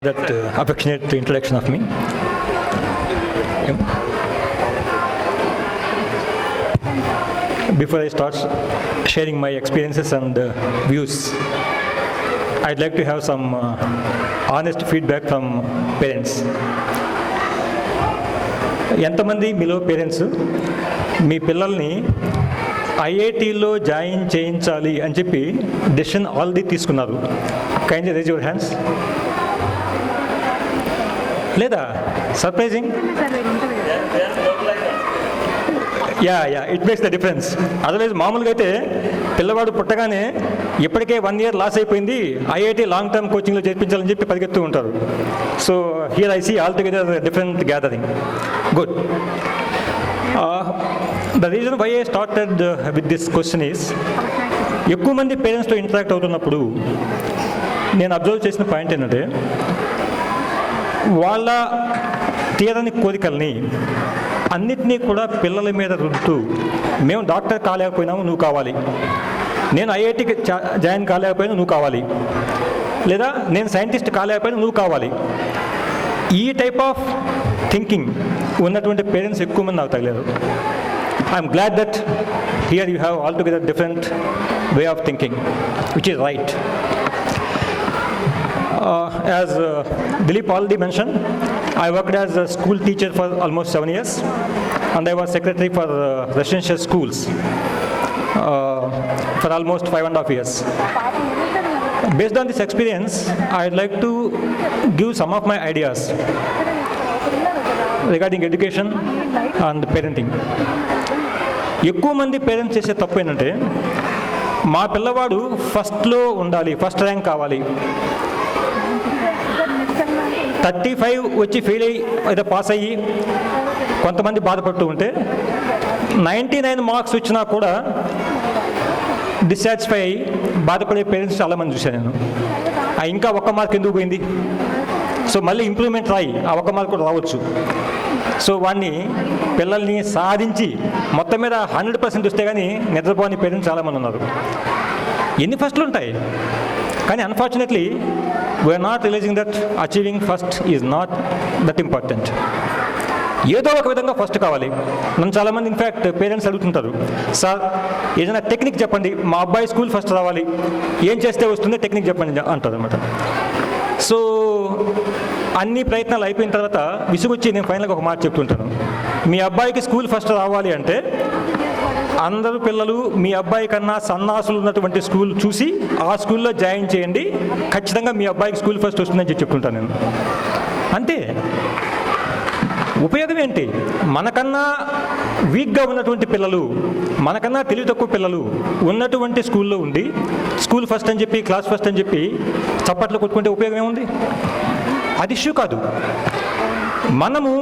That affectionate introduction of me. Before I start sharing my experiences and views, I'd like to have some honest feedback from parents. ఎంతమంది మీలో parents మీ పిల్లల్ని ఐఐటీలో join చేయించాలి అని చెప్పి decision already తీసుకున్నారు? Kindly raise your hands. లేదా? Surprising. Yeah it makes the difference. Otherwise మామూలుగా అయితే పిల్లవాడు పుట్టగానే ఇప్పటికే 1 year లాస్ అయిపోయింది, ఐఐటి లాంగ్ టర్మ్ కోచింగ్లో చేర్పించాలని చెప్పి పరిగెత్తూ ఉంటారు. So here I see all together different gathering. Good. The reason why I started with this question is, ఎక్కువ మంది పేరెంట్స్తో ఇంటరాక్ట్ అవుతున్నప్పుడు నేను అబ్జర్వ్ చేసిన పాయింట్ ఏంటంటే, వాళ్ళ తీరని కోరికల్ని అన్నిటినీ కూడా పిల్లల మీద రుద్దుతూ, మేము డాక్టర్ కాలేకపోయినాము నువ్వు కావాలి, నేను ఐఐటికి జాయిన్ కాలేకపోయినా నువ్వు కావాలి, లేదా నేను సైంటిస్ట్ కాలేకపోయినా నువ్వు కావాలి, ఈ టైప్ ఆఫ్ థింకింగ్ ఉన్నటువంటి పేరెంట్స్ ఎక్కువ మంది నాకు తగలేరు. I'm glad that here you have all together different way of thinking, which is right. As Dilip already mentioned, I worked as a school teacher for almost 7 years, and I was secretary for residential schools for almost 5.5 years. Based on this experience, I'd like to give some of my ideas regarding education and parenting. ఎక్కువ మంది parents చేసే తప్పు ఏంటంటే, మా పిల్లవాడు ఫస్ట్లో ఉండాలి, first rank కావాలి, 35 వచ్చి ఫెయిల్ అయ్యి అయితే పాస్ అయ్యి కొంతమంది బాధపడుతూ ఉంటే, 99 మార్క్స్ వచ్చినా కూడా డిస్సాటిస్ఫై అయ్యి బాధపడే పేరెంట్స్ చాలామంది చూశాను నేను. ఇంకా 1 మార్క్ ఎందుకు పోయింది, సో మళ్ళీ ఇంప్రూవ్మెంట్ రాయి, ఆ 1 మార్క్ కూడా రావచ్చు. సో వాడిని పిల్లల్ని సాధించి మొత్తం మీద 100% వస్తే కానీ నిద్రపోని పేరెంట్స్ చాలామంది ఉన్నారు. ఎన్ని ఫస్ట్లు ఉంటాయి, కానీ unfortunately we are not realizing that achieving first is not that important. ఏదో ఒక విధంగా ఫస్ట్ కావాలి. నన్ను చాలామంది ఇన్ఫ్యాక్ట్ పేరెంట్స్ అడుగుతుంటారు, సార్ ఏదైనా టెక్నిక్ చెప్పండి, మా అబ్బాయి స్కూల్ ఫస్ట్ రావాలి, ఏం చేస్తే వస్తుందో టెక్నిక్ చెప్పండి అంటారు అనమాట. సో అన్ని ప్రయత్నాలు అయిపోయిన తర్వాత విసుగొచ్చి నేను ఫైనల్గా ఒక మాట చెప్తుంటాను, మీ అబ్బాయికి స్కూల్ ఫస్ట్ రావాలి అంటే అందరూ పిల్లలు మీ అబ్బాయి కన్నా సన్నాసులు ఉన్నటువంటి స్కూల్ చూసి ఆ స్కూల్లో జాయిన్ చేయండి, ఖచ్చితంగా మీ అబ్బాయికి స్కూల్ ఫస్ట్ వస్తుందని చెప్తుంటాను నేను. అంతే. ఉపయోగం ఏంటి? మనకన్నా వీక్గా ఉన్నటువంటి పిల్లలు, మనకన్నా తెలివి తక్కువ పిల్లలు ఉన్నటువంటి స్కూల్లో ఉండి స్కూల్ ఫస్ట్ అని చెప్పి, క్లాస్ ఫస్ట్ అని చెప్పి చప్పట్లు కొట్టుకుంటే ఉపయోగం ఏముంది? అది ఇష్యూ కాదు. మనము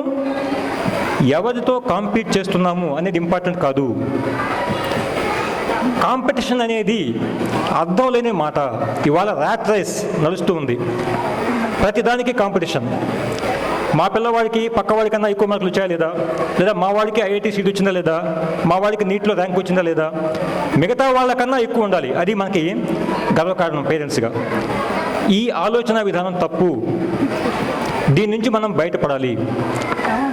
ఎవరితో కాంపీట్ చేస్తున్నాము అనేది ఇంపార్టెంట్ కాదు. కాంపిటీషన్ అనేది అర్థం లేని మాట. ఇవాళ ర్యాట్ రేస్ నడుస్తూ ఉంది, ప్రతిదానికి కాంపిటీషన్. మా పిల్లవాడికి పక్కవాడి కన్నా ఎక్కువ మార్కులు వచ్చాయా లేదా, లేదా మా వాడికి ఐఐటి సీట్ వచ్చిందా లేదా, మా వాడికి నీట్లో ర్యాంక్ వచ్చిందా లేదా, మిగతా వాళ్ళకన్నా ఎక్కువ ఉండాలి, అది మనకి గర్వకారణం పేరెంట్స్గా. ఈ ఆలోచన విధానం తప్పు. దీని నుంచి మనం బయటపడాలి.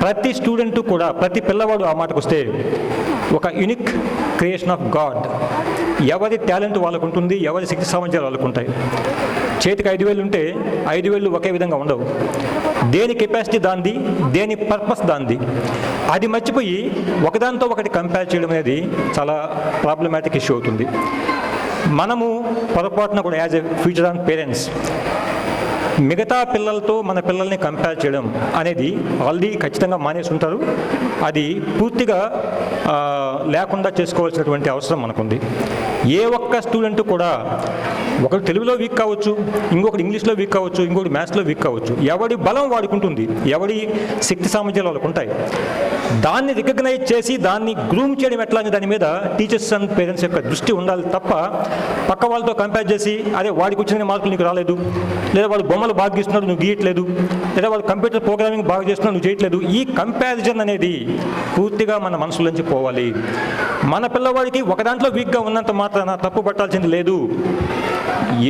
ప్రతి స్టూడెంట్ కూడా, ప్రతి పిల్లవాడు ఆ మాటకు వస్తే ఒక యూనిక్ క్రియేషన్ ఆఫ్ గాడ్. ఎవరి టాలెంట్ వాళ్ళకు ఉంటుంది, ఎవరి శక్తి సామర్థ్యాలు వాళ్ళకు ఉంటాయి. చేతికి 5 వేలు ఉంటే 5 వేలు ఒకే విధంగా ఉండవు. దేని కెపాసిటీ దాంది, దేని పర్పస్ దాంది. అది మర్చిపోయి ఒకదానితో ఒకటి కంపేర్ చేయడం అనేది చాలా ప్రాబ్లమాటిక్ ఇష్యూ అవుతుంది. మనము పొరపాటున కూడా as a future on parents మిగతా పిల్లలతో మన పిల్లల్ని కంపేర్ చేయడం అనేది ఆల్రెడీ ఖచ్చితంగా మానేసి ఉంటారు. అది పూర్తిగా లేకుండా చేసుకోవాల్సినటువంటి అవసరం మనకుంది. ఏ ఒక్క స్టూడెంట్ కూడా, ఒకరు తెలుగులో వీక్ కావచ్చు, ఇంకొకటి ఇంగ్లీష్లో వీక్ కావచ్చు, ఇంకొకటి మ్యాథ్స్లో వీక్ కావచ్చు. ఎవడి బలం వాడుకుంటుంది, ఎవడి శక్తి సామర్థ్యాలు వాళ్ళకు ఉంటాయి. దాన్ని రికగ్నైజ్ చేసి దాన్ని గ్రూమ్ చేయడం ఎట్లా అనే దాని మీద టీచర్స్ అండ్ పేరెంట్స్ యొక్క దృష్టి ఉండాలి తప్ప, పక్క వాళ్ళతో కంపేర్ చేసి అదే వాడికి వచ్చిన మార్కులు నీకు రాలేదు, లేదా వాడు బొమ్మలు బాగా గీస్తున్నాడు నువ్వు గీయట్లేదు, లేదా వాళ్ళు కంప్యూటర్ ప్రోగ్రామింగ్ బాగా చేస్తున్నాడు నువ్వు చేయట్లేదు. ఈ కంపారిజన్ అనేది పూర్తిగా మన మనసులోంచి పోవాలి. మన పిల్లవాడికి ఒక దాంట్లో వీక్గా ఉన్నంత మాత్రాన తప్పు పట్టాల్సింది లేదు.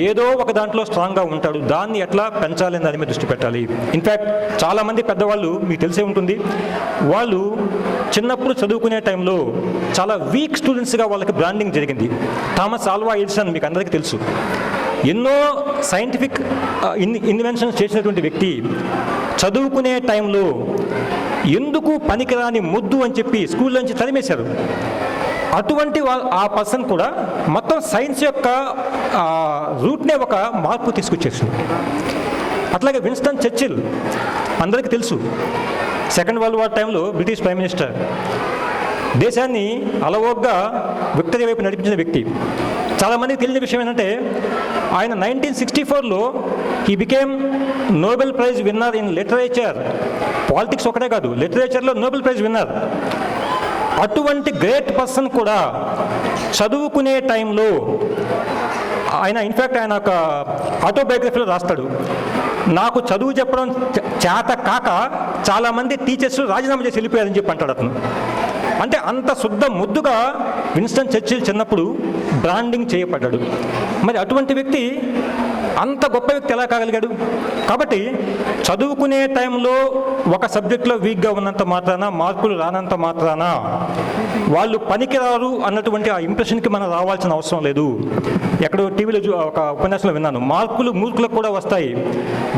ఏదో ఒక దాంట్లో స్ట్రాంగ్గా ఉంటాడు, దాన్ని ఎట్లా పెంచాలి అని దాని మీద దృష్టి పెట్టాలి. ఇన్ఫ్యాక్ట్ చాలామంది పెద్దవాళ్ళు మీకు తెలిసే ఉంటుంది, వాళ్ళు చిన్నప్పుడు చదువుకునే టైంలో చాలా వీక్ స్టూడెంట్స్గా వాళ్ళకి బ్రాండింగ్ జరిగింది. థామస్ ఆల్వా ఎడిసన్ మీకు అందరికీ తెలుసు, ఎన్నో సైంటిఫిక్ ఇన్వెన్షన్స్ చేసినటువంటి వ్యక్తి చదువుకునే టైంలో ఎందుకు పనికిరాని ముద్దు అని చెప్పి స్కూల్ నుంచి తరిమేశారు. అటువంటి ఆ పర్సన్ కూడా మొత్తం సైన్స్ యొక్క రూట్నే ఒక మార్పు తీసుకొచ్చేసింది. అట్లాగే విన్స్టన్ చర్చిల్ అందరికీ తెలుసు, సెకండ్ వరల్డ్ వార్ టైంలో బ్రిటిష్ ప్రైమ్ మినిస్టర్, దేశాన్ని అలవోగ్గా విక్టరీ వైపు నడిపించిన వ్యక్తి. చాలామందికి తెలియని విషయం ఏంటంటే ఆయన 1964లో he became Nobel prize winner in literature. Politics ఒకటే కాదు, లిటరేచర్లో నోబెల్ ప్రైజ్ విన్నర్. అటువంటి గ్రేట్ పర్సన్ కూడా చదువుకునే టైంలో ఆయన ఇన్ఫ్యాక్ట్ ఆయన ఒక ఆటోబయోగ్రఫీలో రాస్తాడు, నాకు చదువు చెప్పడం చేత కాక చాలామంది టీచర్స్ రాజీనామా చేసి వెళ్ళిపోయారని చెప్పి అంటాడు అతను. అంటే అంత శుద్ధ ముద్దుగా విన్స్టన్ చర్చిల్ చిన్నప్పుడు బ్రాండింగ్ చేయబడ్డాడు. మరి అటువంటి వ్యక్తి అంత గొప్ప వ్యక్తి ఎలా కాగలిగాడు? కాబట్టి చదువుకునే టైంలో ఒక సబ్జెక్ట్లో వీక్గా ఉన్నంత మాత్రాన, మార్కులు రానంత మాత్రాన వాళ్ళు పనికిరారు అన్నటువంటి ఆ ఇంప్రెషన్కి మనం రావాల్సిన అవసరం లేదు. ఎక్కడో టీవీలో ఒక ఉపన్యాసంలో విన్నాను, మార్కులు మూర్ఖులకు కూడా వస్తాయి,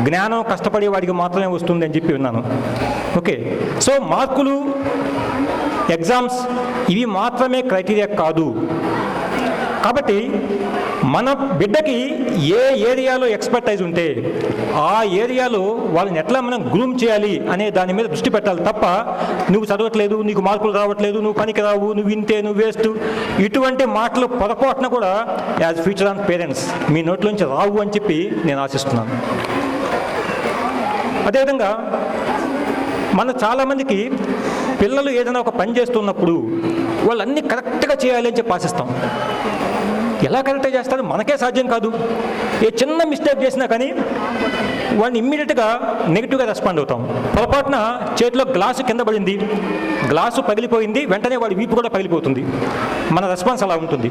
జ్ఞానం కష్టపడే వాడికి మాత్రమే వస్తుంది అని చెప్పి విన్నాను. ఓకే, సో మార్కులు, ఎగ్జామ్స్ ఇవి మాత్రమే క్రైటీరియా కాదు. కాబట్టి మన బిడ్డకి ఏ ఏరియాలో ఎక్స్పర్టైజ్ ఉంటే ఆ ఏరియాలో వాళ్ళని ఎట్లా మనం గ్రూమ్ చేయాలి అనే దాని మీద దృష్టి పెట్టాలి తప్ప, నువ్వు చదవట్లేదు, నీకు మార్కులు రావట్లేదు, నువ్వు పనికి రావు, నువ్వు ఇంతే, నువ్వు వేస్ట్, ఇటువంటి మాటలు పొరపాటున కూడా యాజ్ ఫ్యూచర్ ఆన్ పేరెంట్స్ మీ నోట్లోంచి రావు అని చెప్పి నేను ఆశిస్తున్నాను. అదేవిధంగా మన చాలామందికి పిల్లలు ఏదైనా ఒక పని చేస్తున్నప్పుడు వాళ్ళు అన్నీ కరెక్ట్గా చేయాలి అని చెప్పి ఆశిస్తాం. ఎలా కరెక్ట్గా చేస్తారు మనకే సాధ్యం కాదు. ఏ చిన్న మిస్టేక్ చేసినా కానీ వాడిని ఇమ్మీడియట్గా నెగిటివ్గా రెస్పాండ్ అవుతాం. పొరపాటున చేతిలో గ్లాసు కింద పడింది, గ్లాసు పగిలిపోయింది, వెంటనే వాడి వీపు కూడా పగిలిపోతుంది. మన రెస్పాన్స్ అలా ఉంటుంది.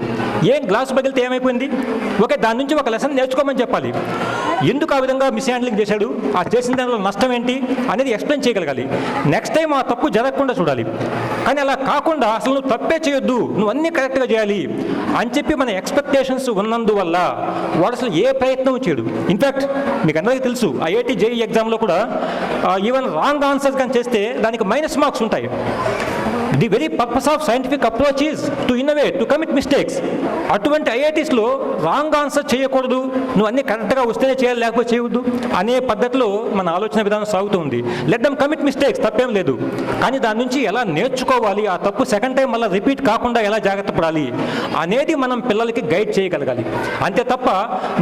ఏం గ్లాసు పగిలితే ఏమైపోయింది, ఓకే దాని నుంచి ఒక లెసన్ నేర్చుకోమని చెప్పాలి. ఎందుకు ఆ విధంగా మిస్ హ్యాండ్లింగ్ చేశాడు, ఆ చేసిన దానిలో నష్టం ఏంటి అనేది ఎక్స్ప్లెయిన్ చేయగలగాలి. నెక్స్ట్ టైం ఆ తప్పు జరగకుండా చూడాలి. కానీ అలా కాకుండా అసలు నువ్వు తప్పే చేయొద్దు, నువ్వు అన్నీ కరెక్ట్గా చేయాలి అని చెప్పి మన ఎక్స్పెక్టేషన్స్ ఉన్నందువల్ల వాడు అసలు ఏ ప్రయత్నం చేయడు. ఇన్ఫ్యాక్ట్ మీకు అందరికీ తెలుసు, IIT JEE ఎగ్జామ్లో కూడా ఈవెన్ రాంగ్ ఆన్సర్స్ కానీ చేస్తే దానికి మైనస్ మార్క్స్ ఉంటాయి. The very purpose of scientific approach is to innovate, to commit mistakes. అటువంటి IITsలో రాంగ్ ఆన్సర్ చేయకూడదు, నువ్వు అన్నీ కరెక్ట్గా వస్తేనే చేయాలి లేకపోతే చేయవద్దు అనే పద్ధతిలో మన ఆలోచన విధానం సాగుతూ ఉంది. లెట్ దెమ్ కమిట్ మిస్టేక్స్, తప్పేం లేదు. కానీ దాని నుంచి ఎలా నేర్చుకోవాలి, ఆ తప్పు సెకండ్ టైం మళ్ళీ రిపీట్ కాకుండా ఎలా జాగ్రత్త పడాలి అనేది మనం పిల్లలకి గైడ్ చేయగలగాలి. అంతే తప్ప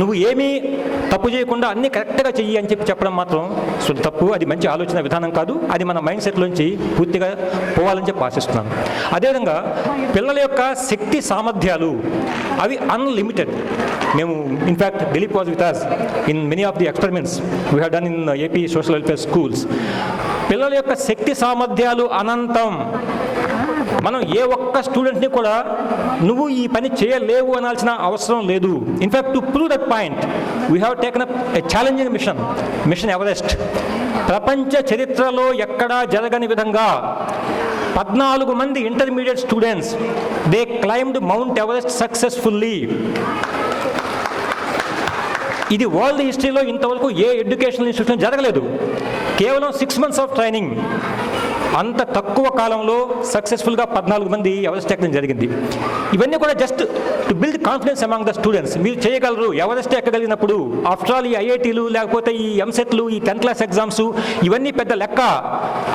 నువ్వు ఏమీ తప్పు చేయకుండా అన్నీ కరెక్ట్గా చెయ్యి అని చెప్పి చెప్పడం మాత్రం తప్పు. అది మంచి ఆలోచన విధానం కాదు. అది మన మైండ్ సెట్లోంచి పూర్తిగా పోవాలని చెప్పి ఆశిస్తున్నాను. అదేవిధంగా పిల్లల యొక్క శక్తి సామర్థ్యాలు అవి అన్లిమిటెడ్. మేము in fact Dilip was with us in many of the experiments we have done in AP social welfare schools. పిల్లల యొక్క శక్తి సామర్థ్యాలు అనంతం. మనం ఏ ఒక్క స్టూడెంట్ని కూడా నువ్వు ఈ పని చేయలేవు అనాల్సిన అవసరం లేదు. In fact to prove that point we have taken up a challenging mission Everest. ప్రపంచ చరిత్రలో ఎక్కడా జరగని విధంగా 14 మంది intermediate students they climbed Mount Everest successfully. ఇది వరల్డ్ హిస్టరీలో ఇంతవరకు ఏ ఎడ్యుకేషనల్ ఇన్స్టిట్యూషన్ జరగలేదు. కేవలం 6 months ఆఫ్ ట్రైనింగ్, అంత తక్కువ కాలంలో సక్సెస్ఫుల్గా 14 మంది ఎవరెస్ట్ ఎక్కడం జరిగింది. ఇవన్నీ కూడా just to build confidence among the students. మీరు చేయగలరు, ఎవరెస్ట్ ఎక్కగలిగినప్పుడు. ఆఫ్టర్ ఆల్ ఈ IITలు లేకపోతే ఈ ఎంసెట్లు, ఈ 10th class ఎగ్జామ్స్ ఇవన్నీ పెద్ద లెక్క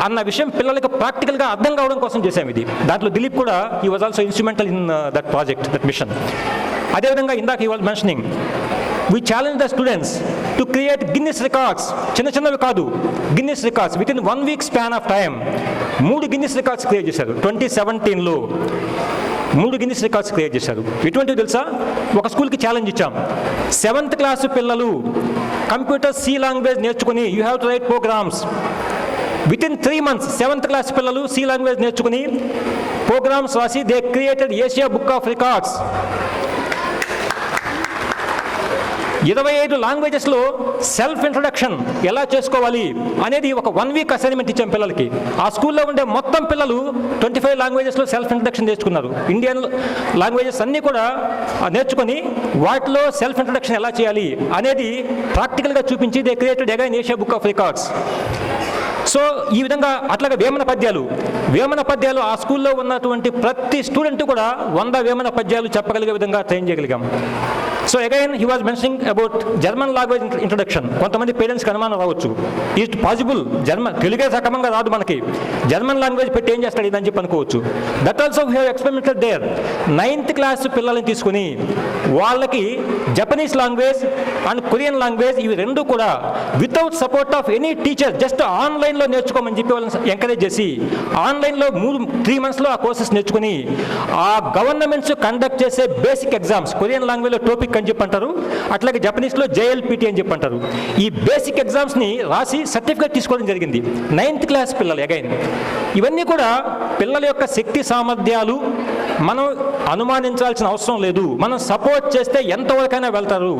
అన్న విషయం పిల్లలకు ప్రాక్టికల్గా అర్థం కావడం కోసం చేశాము ఇది. దాంట్లో దిలీప్ కూడా ఈ was also instrumental in that project, that mission. అదేవిధంగా ఇందాక ఈ was mentioning we challenge the students to create Guinness records. చిన్నవి కాదు, Guinness records within 1 week span of time. 3 Guinness records create చేశారు 2017లో. 3 Guinness records క్రియేట్ చేశారు. ఎటువంటివి తెలుసా? ఒక స్కూల్కి ఛాలెంజ్ ఇచ్చాం. 7th class పిల్లలు కంప్యూటర్ C లాంగ్వేజ్ నేర్చుకుని you have to write programs. Within 3 months 7th class పిల్లలు C లాంగ్వేజ్ నేర్చుకుని ప్రోగ్రామ్స్ రాసి they created Asia book of records. 25 లాంగ్వేజెస్లో సెల్ఫ్ ఇంట్రొడక్షన్ ఎలా చేసుకోవాలి అనేది ఒక 1 వీక్ అసైన్మెంట్ ఇచ్చాం పిల్లలకి. ఆ స్కూల్లో ఉండే మొత్తం పిల్లలు 25 లాంగ్వేజెస్లో సెల్ఫ్ ఇంట్రొడక్షన్ నేర్చుకున్నారు. ఇండియన్ లాంగ్వేజెస్ అన్నీ కూడా నేర్చుకొని వాటిలో సెల్ఫ్ ఇంట్రొడక్షన్ ఎలా చేయాలి అనేది ప్రాక్టికల్గా చూపించి they created again Asia book of records. So ఈ విధంగా అట్లాగే వేమన పద్యాలు ఆ స్కూల్లో ఉన్నటువంటి ప్రతి స్టూడెంట్ కూడా 100 వేమన పద్యాలు చెప్పగలిగే విధంగా ట్రైన్ చేయగలిగాం. So again he was mentioning about German language introduction. కొంతమంది పేరెంట్స్కి అనుమానం రావచ్చు, ఈజ్ పాసిబుల్ తెలుగే సక్రమంగా రాదు మనకి, జర్మన్ లాంగ్వేజ్ పెట్టి ఏం చేస్తాడు ఇదని చెప్పి అనుకోవచ్చు. That also we have experimented there. 9th class పిల్లల్ని తీసుకుని వాళ్ళకి Japanese language and Korean language ఇవి రెండు కూడా without support of any teacher just ఆన్లైన్లో నేర్చుకోమని చెప్పి వాళ్ళని ఎంకరేజ్ చేసి ఆన్లైన్లో 3 monthsలో ఆ కోర్సెస్ నేర్చుకుని ఆ గవర్నమెంట్స్ కండక్ట్ చేసే బేసిక్ ఎగ్జామ్స్, కొరియన్ లాంగ్వేజ్లో టోపిక్ అని చెప్పి అంటారు, అట్లాగే జపనీస్లో JLPT అని చెప్పి అంటారు, ఈ బేసిక్ ఎగ్జామ్స్ని రాసి సర్టిఫికేట్ తీసుకోవడం జరిగింది 9th క్లాస్ పిల్లలు. అగైన్ ఇవన్నీ కూడా పిల్లల యొక్క శక్తి సామర్థ్యాలు మనం అనుమానించాల్సిన అవసరం లేదు, మనం సపోర్ట్ చేస్తే ఎంతవరకైనా వెళ్తారు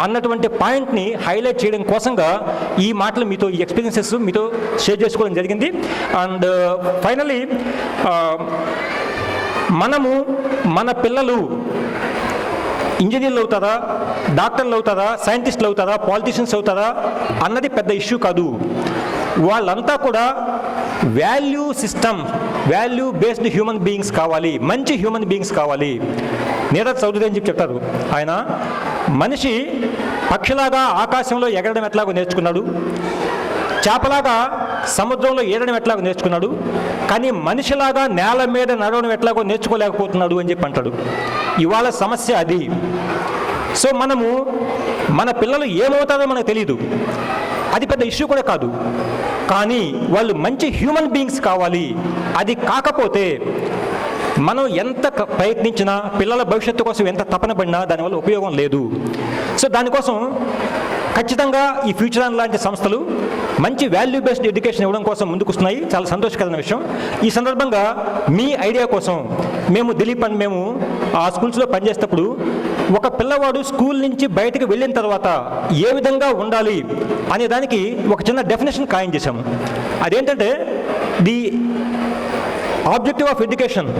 అన్నటువంటి పాయింట్ని హైలైట్ చేయడం కోసంగా ఈ మాటలు మీతో, ఈ ఎక్స్పీరియన్సెస్ మీతో షేర్ చేసుకోవడం జరిగింది. అండ్ ఫైనలీ మనము మన పిల్లలు ఇంజనీర్లు అవుతారా, డాక్టర్లు అవుతారా, సైంటిస్టులు అవుతారా, పాలిటీషియన్స్ అవుతారా అన్నది పెద్ద ఇష్యూ కాదు. వాళ్ళంతా కూడా value system, value based human beings కావాలి, మంచి హ్యూమన్ బీయింగ్స్ కావాలి. నీరజ్ చౌదరి అని చెప్పి చెప్తారు ఆయన, మనిషి పక్షిలాగా ఆకాశంలో ఎగరడం ఎట్లాగో నేర్చుకున్నాడు, చేపలాగా సముద్రంలో ఏడడం ఎట్లాగో నేర్చుకున్నాడు, కానీ మనిషిలాగా నేల మీద నడవడం ఎట్లాగో నేర్చుకోలేకపోతున్నాడు అని చెప్పి అంటాడు. ఇవాళ సమస్య అది. సో మనము మన పిల్లలు ఏమవుతారో మనకు తెలియదు, అది పెద్ద ఇష్యూ కూడా కాదు, కానీ వాళ్ళు మంచి హ్యూమన్ బీయింగ్స్ కావాలి. అది కాకపోతే మనం ఎంత ప్రయత్నించినా, పిల్లల భవిష్యత్తు కోసం ఎంత తపన పడినా దానివల్ల ఉపయోగం లేదు. సో దానికోసం ఖచ్చితంగా ఈ ఫ్యూచర్ ఆన్ లాంటి సంస్థలు మంచి వాల్యూ బేస్డ్ ఎడ్యుకేషన్ ఇవ్వడం కోసం ముందుకొస్తున్నాయి. చాలా సంతోషకరమైన విషయం. ఈ సందర్భంగా మీ ఐడియా కోసం మేము దిలీప్ అండ్ మేము ఆ స్కూల్స్లో పనిచేసేటప్పుడు ఒక పిల్లవాడు స్కూల్ నుంచి బయటకు వెళ్ళిన తర్వాత ఏ విధంగా ఉండాలి అనే దానికి ఒక చిన్న డెఫినేషన్ ఖాయం చేశాము. అదేంటంటే, the objective of education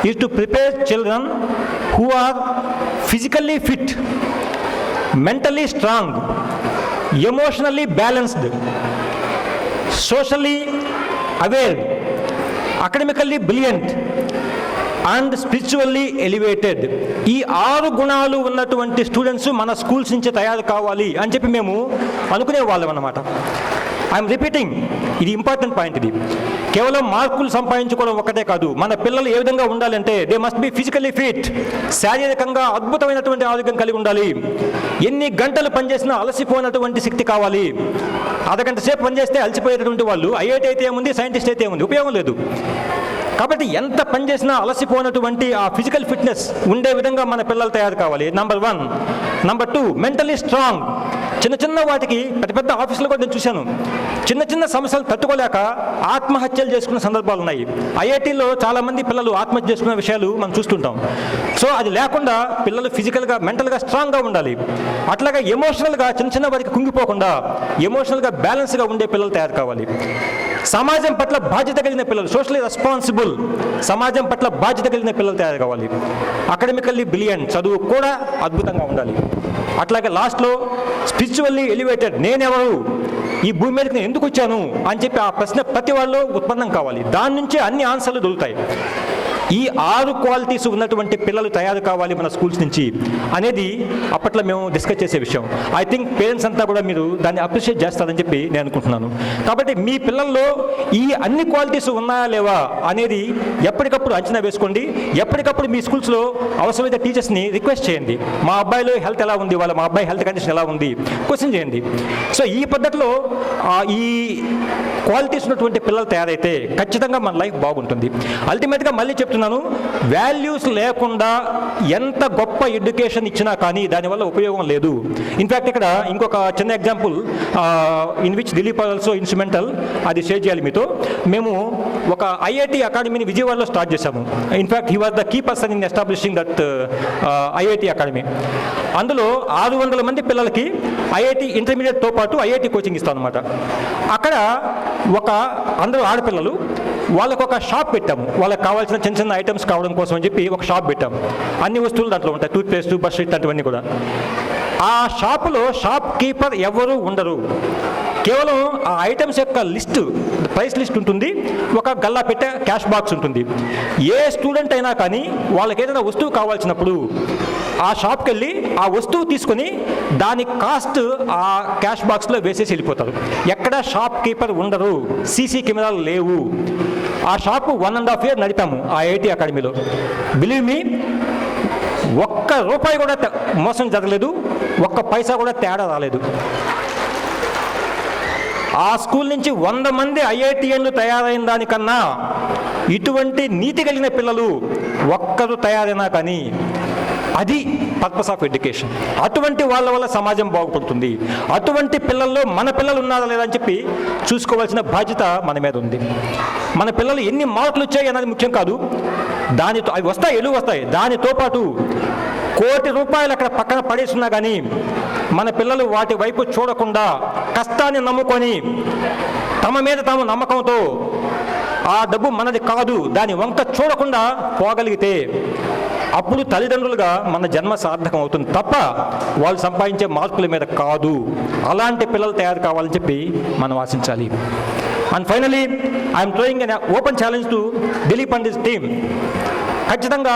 is to prepare children who are physically fit, mentally strong, emotionally balanced, socially aware, academically brilliant and spiritually elevated. ఈ 6 గుణాలు ఉన్నటువంటి స్టూడెంట్స్ మన స్కూల్స్ నుంచి తయారు కావాలి అని చెప్పి మేము అనుకునే వాళ్ళం అన్నమాట. ఐఎమ్ రిపీటింగ్, ఇది ఇంపార్టెంట్ పాయింట్. ఇది కేవలం మార్కులు సంపాదించుకోవడం ఒక్కటే కాదు, మన పిల్లలు ఏ విధంగా ఉండాలంటే they must be physically fit, శారీరకంగా అద్భుతమైనటువంటి ఆరోగ్యం కలిగి ఉండాలి. ఎన్ని గంటలు పనిచేసినా అలసిపోయినటువంటి శక్తి కావాలి. అర్ధగంట సేపు పనిచేస్తే అలసిపోయేటటువంటి వాళ్ళు IIT అయితే ఏముంది, సైంటిస్ట్ అయితే ఏముంది, ఉపయోగం లేదు. కాబట్టి ఎంత పనిచేసినా అలసిపోయినటువంటి ఆ ఫిజికల్ ఫిట్నెస్ ఉండే విధంగా మన పిల్లలు తయారు కావాలి. నంబర్ 1. Number 2, mentally strong. చిన్న చిన్న వాటికి పెద్ద పెద్ద ఆఫీసులో కూడా నేను చూశాను, చిన్న చిన్న సమస్యలు తట్టుకోలేక ఆత్మహత్యలు చేసుకున్న సందర్భాలు ఉన్నాయి. IITలో చాలామంది పిల్లలు ఆత్మహత్య చేసుకున్న విషయాలు మనం చూస్తుంటాం. సో అది లేకుండా పిల్లలు ఫిజికల్గా, మెంటల్గా స్ట్రాంగ్గా ఉండాలి. అట్లాగే ఎమోషనల్గా చిన్న చిన్న వాటికి కుంగిపోకుండా ఎమోషనల్గా బ్యాలెన్స్గా ఉండే పిల్లలు తయారు కావాలి. సమాజం పట్ల బాధ్యత కలిగిన పిల్లలు, సోషల్లీ రెస్పాన్సిబుల్, సమాజం పట్ల బాధ్యత కలిగిన పిల్లలు తయారు కావాలి. అకాడమికల్లీ బ్రిలియంట్, చదువు కూడా అద్భుతంగా ఉండాలి. అట్లాగే లాస్ట్లో స్పిరిచువల్లీ ఎలివేటెడ్, నేనెవరు, ఈ భూమి మీదకి నేను ఎందుకు వచ్చాను అని చెప్పి ఆ ప్రశ్న ప్రతి వాళ్ళు ఉత్పన్నం కావాలి. దాని నుంచే అన్ని ఆన్సర్లు దొరుకుతాయి. ఈ 6 క్వాలిటీస్ ఉన్నటువంటి పిల్లలు తయారు కావాలి మన స్కూల్స్ నుంచి అనేది అప్పట్లో మేము డిస్కస్ చేసే విషయం. ఐ థింక్ పేరెంట్స్ అంతా కూడా మీరు దాన్ని అప్రిషియేట్ చేస్తారని చెప్పి నేను అనుకుంటున్నాను. కాబట్టి మీ పిల్లల్లో ఈ అన్ని క్వాలిటీస్ ఉన్నాయా లేవా అనేది ఎప్పటికప్పుడు అంచనా వేసుకోండి. ఎప్పటికప్పుడు మీ స్కూల్స్లో అవసరమైతే టీచర్స్ని రిక్వెస్ట్ చేయండి, మా అబ్బాయిలో హెల్త్ ఎలా ఉంది, మా అబ్బాయి హెల్త్ కండిషన్ ఎలా ఉంది, క్వశ్చన్ చేయండి. సో ఈ పద్ధతిలో ఈ క్వాలిటీస్ ఉన్నటువంటి పిల్లలు తయారైతే ఖచ్చితంగా మన లైఫ్ బాగుంటుంది. అల్టిమేట్గా మళ్ళీ చెప్తున్నాను, చెప్తున్నాను, వాల్యూస్ లేకుండా ఎంత గొప్ప ఎడ్యుకేషన్ ఇచ్చినా కానీ దానివల్ల ఉపయోగం లేదు. ఇన్ఫ్యాక్ట్ ఇక్కడ ఇంకొక చిన్న example in which Dilip also instrumental, అది షేర్ చేయాలి మీతో. మేము ఒక ఐఐటి అకాడమీని విజయవాడలో స్టార్ట్ చేశాము. In fact he was the key person in establishing that IIT academy. అందులో 600 మంది పిల్లలకి ఐఐటి ఇంటర్మీడియట్తో పాటు ఐఐటి కోచింగ్ ఇస్తాం అనమాట. అక్కడ అందరూ ఆడపిల్లలు, వాళ్ళకు ఒక షాప్ పెట్టాము. వాళ్ళకి కావాల్సిన చిన్న చిన్న ఐటమ్స్ కావడం కోసం అని చెప్పి ఒక షాప్ పెట్టాము. అన్ని వస్తువులు దాంట్లో ఉంటాయి, టూత్పేస్ట్, బ్రష్, ఇట్లాంటివన్నీ కూడా. ఆ షాపులో షాప్ కీపర్ ఎవరు ఉండరు. కేవలం ఆ ఐటమ్స్ యొక్క లిస్టు, ప్రైస్ లిస్ట్ ఉంటుంది, ఒక గల్లా పెట్టే క్యాష్ బాక్స్ ఉంటుంది. ఏ స్టూడెంట్ అయినా కానీ వాళ్ళకి ఏదైనా వస్తువు కావాల్సినప్పుడు ఆ షాప్కి వెళ్ళి ఆ వస్తువు తీసుకొని దాని కాస్ట్ ఆ క్యాష్ బాక్స్లో వేసేసి వెళ్ళిపోతారు. ఎక్కడ షాప్ కీపర్ ఉండరు, సీసీ కెమెరాలు లేవు. ఆ షాపు 1.5 years నడిపాము ఆ ఐఐటి అకాడమీలో. బిలీవ్ మీ, ఒక్క రూపాయి కూడా మోసం జరగలేదు, ఒక్క పైసా కూడా తేడా రాలేదు. ఆ స్కూల్ నుంచి 100 మంది ఐఐటిఎన్లు తయారైన దానికన్నా ఇటువంటి నీతి కలిగిన పిల్లలు ఒక్కరు తయారైనా కానీ అది పర్పస్ ఆఫ్ ఎడ్యుకేషన్. అటువంటి వాళ్ళ వల్ల సమాజం బాగుపడుతుంది. అటువంటి పిల్లల్లో మన పిల్లలు ఉన్నారా లేదా అని చెప్పి చూసుకోవాల్సిన బాధ్యత మన మీద ఉంది. మన పిల్లలు ఎన్ని మార్కులు వచ్చాయి అన్నది ముఖ్యం కాదు, దానితో అవి వస్తాయి, ఎలుగు వస్తాయి. దానితో పాటు ₹1 కోటి అక్కడ పక్కన పడేస్తున్నా కానీ మన పిల్లలు వాటి వైపు చూడకుండా కష్టాన్ని నమ్ముకొని తమ మీద తాము నమ్మకంతో ఆ డబ్బు మనది కాదు దాని వంక చూడకుండా పోగలిగితే అప్పుడు తల్లిదండ్రులుగా మన జన్మ సార్థకం అవుతుంది తప్ప వాళ్ళు సంపాదించే మార్కుల మీద కాదు. అలాంటి పిల్లలు తయారు కావాలని చెప్పి మనం ఆశించాలి. And finally I'm throwing an open challenge to Dilip and his team. ఖచ్చితంగా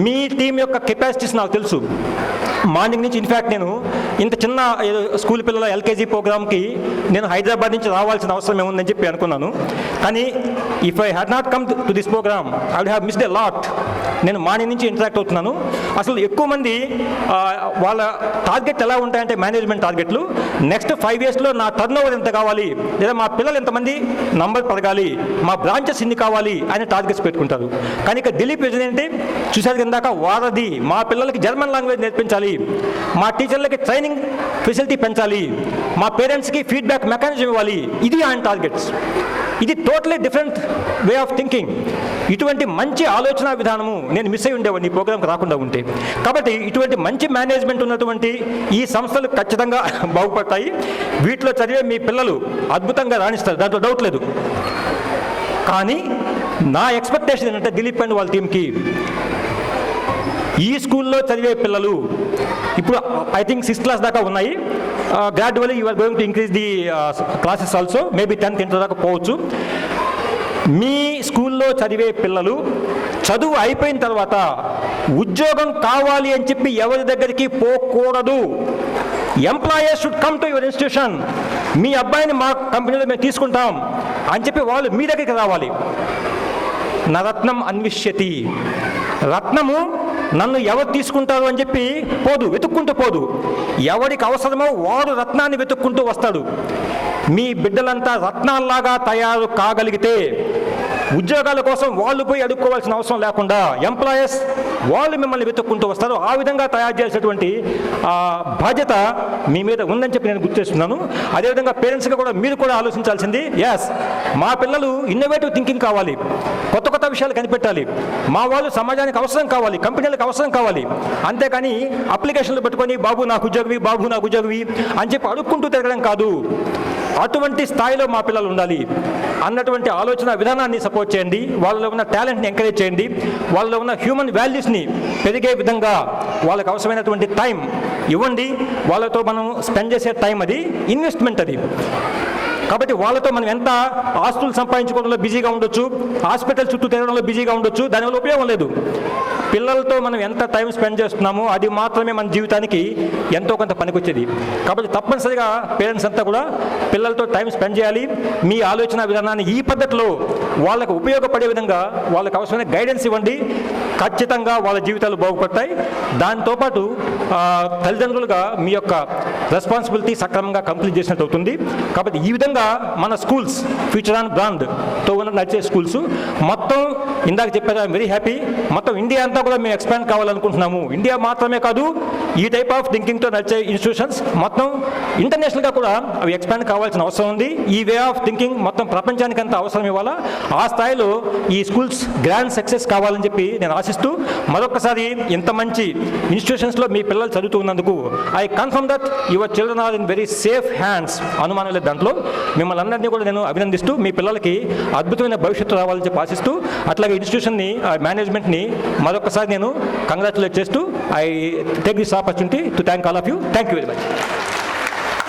మీ టీం యొక్క కెపాసిటీస్ నాకు తెలుసు. మార్నింగ్ నుంచి ఇన్ఫ్యాక్ట్ నేను ఇంత చిన్న స్కూల్ పిల్లల ఎల్కేజీ ప్రోగ్రామ్కి నేను హైదరాబాద్ నుంచి రావాల్సిన అవసరం ఏముందని చెప్పి అనుకున్నాను. కానీ if I had not come to this program I would have missed a lot. నేను మార్నింగ్ నుంచి ఇంటరాక్ట్ అవుతున్నాను. అసలు ఎక్కువ మంది వాళ్ళ టార్గెట్ ఎలా ఉంటాయంటే మేనేజ్మెంట్ టార్గెట్లు, నెక్స్ట్ 5 yearsలో నా టర్న్ ఓవర్ ఎంత కావాలి, లేదా మా పిల్లలు ఎంతమంది నంబర్ పెరగాలి, మా బ్రాంచెస్ ఎన్ని కావాలి అని టార్గెట్స్ పెట్టుకుంటారు. కానీ ఇక దిలీప్ విజన్ ఏంటి చూసారు కిందాక, వారధి. మా పిల్లలకి జర్మన్ లాంగ్వేజ్ నేర్పించాలి, మా టీచర్లకి ట్రైనింగ్ ఫెసిలిటీ పెంచాలి, మా పేరెంట్స్కి ఫీడ్బ్యాక్ మెకానిజం ఇవ్వాలి. ఇది ఆయన టార్గెట్స్. ఇది totally different way of thinking. ఇటువంటి మంచి ఆలోచన విధానము నేను మిస్ అయి ఉండేవాడిని ఈ ప్రోగ్రామ్కి రాకుండా ఉంటే. కాబట్టి ఇటువంటి మంచి మేనేజ్మెంట్ ఉన్నటువంటి ఈ సంస్థలు ఖచ్చితంగా బాగుపడతాయి. వీటిలో చదివే మీ పిల్లలు అద్భుతంగా రాణిస్తారు, దాంట్లో డౌట్ లేదు. కానీ నా ఎక్స్పెక్టేషన్ ఏంటంటే దిలీప్ అండ్ వాళ్ళ టీంకి ఈ స్కూల్లో చదివే పిల్లలు ఇప్పుడు ఐ థింక్ 6th class దాకా ఉన్నాయి. Gradually you are going to increase the classes also, maybe 10th, 10th దాకా పోవచ్చు. మీ స్కూల్లో చదివే పిల్లలు చదువు అయిపోయిన తర్వాత ఉద్యోగం కావాలి అని చెప్పి ఎవరి దగ్గరికి పోకూడదు. Employers should come to your institution. మీ అబ్బాయిని మా కంపెనీలో మేము తీసుకుంటాం అని చెప్పి వాళ్ళు మీ దగ్గరికి రావాలి. నరత్నం అన్విష్యతి. రత్నము నన్ను ఎవరు తీసుకుంటారు అని చెప్పి పోదు, వెతుక్కుంటూ పోదు. ఎవరికి అవసరమో వాడు రత్నాన్ని వెతుక్కుంటూ వస్తాడు. మీ బిడ్డలంతా రత్నాల్లాగా తయారు కాగలిగితే ఉద్యోగాల కోసం వాళ్ళు పోయి అడుక్కోవాల్సిన అవసరం లేకుండా ఎంప్లాయర్స్ వాళ్ళు మిమ్మల్ని వెతుక్కుంటూ వస్తారు. ఆ విధంగా తయారు చేసేటువంటి బాధ్యత మీ మీద ఉందని చెప్పి నేను గుర్తు చేస్తున్నాను. అదేవిధంగా పేరెంట్స్గా కూడా మీరు కూడా ఆలోచించాల్సింది, ఎస్ మా పిల్లలు ఇన్నోవేటివ్ థింకింగ్ కావాలి, కొత్త కొత్త విషయాలు కనిపెట్టాలి, మా వాళ్ళు సమాజానికి అవసరం కావాలి, కంపెనీలకు అవసరం కావాలి. అంతేకాని అప్లికేషన్లు పెట్టుకొని బాబు నాకు ఉద్యోగవి, బాబు నాకు ఉద్యోగవి అని చెప్పి అడుక్కుంటూ తిరగడం కాదు. అటువంటి స్థాయిలో మా పిల్లలు ఉండాలి అన్నటువంటి ఆలోచన విధానాన్ని సపోర్ట్ చేయండి. వాళ్ళలో ఉన్న టాలెంట్ని ఎంకరేజ్ చేయండి. వాళ్ళలో ఉన్న హ్యూమన్ వాల్యూస్ని పెరిగే విధంగా వాళ్ళకి అవసరమైనటువంటి టైం ఇవ్వండి. వాళ్ళతో మనం స్పెండ్ చేసే టైం అది ఇన్వెస్ట్మెంట్ అది. కాబట్టి వాళ్ళతో మనం ఎంత ఆస్తులు సంపాదించుకోవడంలో బిజీగా ఉండొచ్చు, హాస్పిటల్ చుట్టూ తిరగడంలో బిజీగా ఉండొచ్చు, దానివల్ల ఉపయోగం లేదు. పిల్లలతో మనం ఎంత టైం స్పెండ్ చేస్తున్నామో అది మాత్రమే మన జీవితానికి ఎంతో కొంత పనికొచ్చేది. కాబట్టి తప్పనిసరిగా పేరెంట్స్ అంతా కూడా పిల్లలతో టైం స్పెండ్ చేయాలి. మీ ఆలోచన విధానాన్ని ఈ పద్ధతిలో వాళ్ళకు ఉపయోగపడే విధంగా వాళ్ళకి అవసరమైన గైడెన్స్ ఇవ్వండి. ఖచ్చితంగా వాళ్ళ జీవితాలు బాగుపడతాయి. దాంతోపాటు తల్లిదండ్రులుగా మీ యొక్క రెస్పాన్సిబిలిటీ సక్రమంగా కంప్లీట్ చేసినట్టు అవుతుంది. కాబట్టి ఈ విధంగా మన స్కూల్స్ ఫ్యూచర్ అండ్ బ్రాండ్తో ఉన్న నడిచే స్కూల్స్ మొత్తం ఇందాక చెప్పారు, ఐఎమ్ వెరీ హ్యాపీ. మొత్తం ఇండియా అంతా కూడా మేము ఎక్స్పాండ్ కావాలనుకుంటున్నాము. ఇండియా మాత్రమే కాదు, ఈ టైప్ ఆఫ్ థింకింగ్తో నడిచే ఇన్స్టిట్యూషన్స్ మొత్తం ఇంటర్నేషనల్గా కూడా అవి ఎక్స్పాండ్ కావాల్సిన అవసరం ఉంది. ఈ వే ఆఫ్ థింకింగ్ మొత్తం ప్రపంచానికి అంత అవసరం ఇవ్వాలా. ఆ స్థాయిలో ఈ స్కూల్స్ గ్రాండ్ సక్సెస్ కావాలని చెప్పి నేను ఆశిస్తూ, మరొకసారి ఇంత మంచి ఇన్స్టిట్యూషన్స్లో మీ పిల్లలు చదువుతున్నందుకు I confirm that your children are in very safe hands. అనుమానం లేదు దాంట్లో. మిమ్మల్ని అందరినీ కూడా నేను అభినందిస్తూ, మీ పిల్లలకి అద్భుతమైన భవిష్యత్తు రావాలని చెప్పి ఆశిస్తూ, అట్లాగే ఇన్స్టిట్యూషన్ని మేనేజ్మెంట్ని మరొకసారి నేను కంగ్రాచులేట్ చేస్తూ, I take this opportunity to thank all of you. Thank you very much.